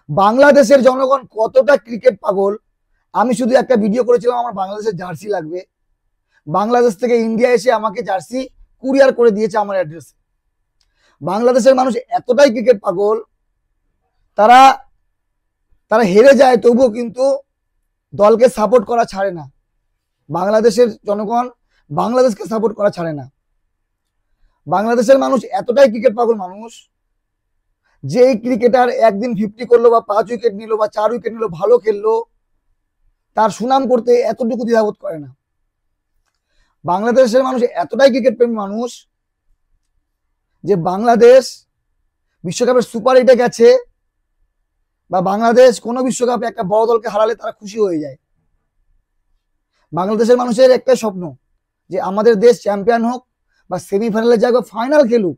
বাংলাদেশের জনগণ কতটা ক্রিকেট পাগল। আমি শুধু একটা ভিডিও করেছিলাম আমার বাংলাদেশের জার্সি লাগবে, বাংলাদেশ থেকে ইন্ডিয়া এসে আমাকে জার্সি কুরিয়ার করে দিয়েছে আমার অ্যাড্রেসে। বাংলাদেশের মানুষ এতটাই ক্রিকেট পাগল, তারা তারা হেরে যায় তবুও কিন্তু দলকে সাপোর্ট করা ছাড়ে না। বাংলাদেশের জনগণ বাংলাদেশকে সাপোর্ট করা ছাড়ে না। বাংলাদেশের মানুষ এতটাই ক্রিকেট পাগল মানুষ, যে ক্রিকেটার একদিন 50 করলো বা 5 উইকেট নিল বা 4 উইকেট নিল, ভালো খেললো, তার সুনাম করতে এতটুকু দ্বিধাবোধ করে না। বাংলাদেশের মানুষ এতটাই ক্রিকেট প্রেমী মানুষ যে বাংলাদেশ বিশ্বকাপের সুপার 8-এ গেছে বা বাংলাদেশ কোনো বিশ্বকাপে একটা বড় দলকে হারালে তারা খুশি হয়ে যায়। বাংলাদেশের মানুষের একটাই স্বপ্ন যে আমাদের দেশ চ্যাম্পিয়ন হোক বা সেমিফাইনালে যাক বা ফাইনাল খেলুক।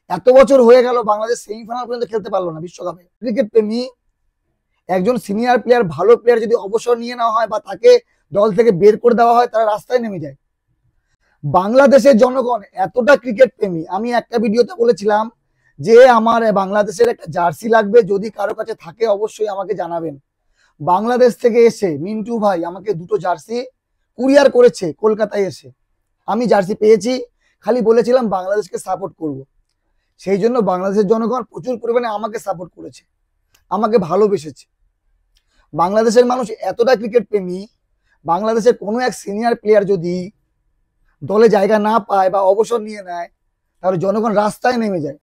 এত বছর হয়ে গেল বাংলাদেশ সেমিফাইনাল পর্যন্ত খেলতে পারলো না বিশ্বকাপে। ক্রিকেট প্রেমী একজন সিনিয়র প্লেয়ার, ভালো প্লেয়ার যদি অবসর নিয়ে নেওয়া হয় বা তাকে দল থেকে বের করে দেওয়া হয়, তারা রাস্তায় নেমে যায়। বাংলাদেশের জনগণ এতটা ক্রিকেট প্রেমী, আমি একটা ভিডিওতে বলেছিলাম যে আমার বাংলাদেশের একটা জার্সি লাগবে, যদি কারো কাছে থাকে অবশ্যই আমাকে জানাবেন। বাংলাদেশ থেকে এসে মিন্টু ভাই আমাকে 2টো জার্সি কুরিয়ার করেছে কলকাতায় এসে। আমি জার্সি পেয়েছি, খালি বলেছিলাম বাংলাদেশকে সাপোর্ট করব। সেই জন্য বাংলাদেশের জনগণ প্রচুর পরিমাণে আমাকে সাপোর্ট করেছে, আমাকে ভালোবেসেছে। বাংলাদেশের মানুষ এতটা ক্রিকেট প্রেমী, বাংলাদেশের কোনো এক সিনিয়র প্লেয়ার যদি দলে জায়গা না পায় বা অবসর নিয়ে নেয়, তাহলে জনগণ রাস্তায় নেমে যায়।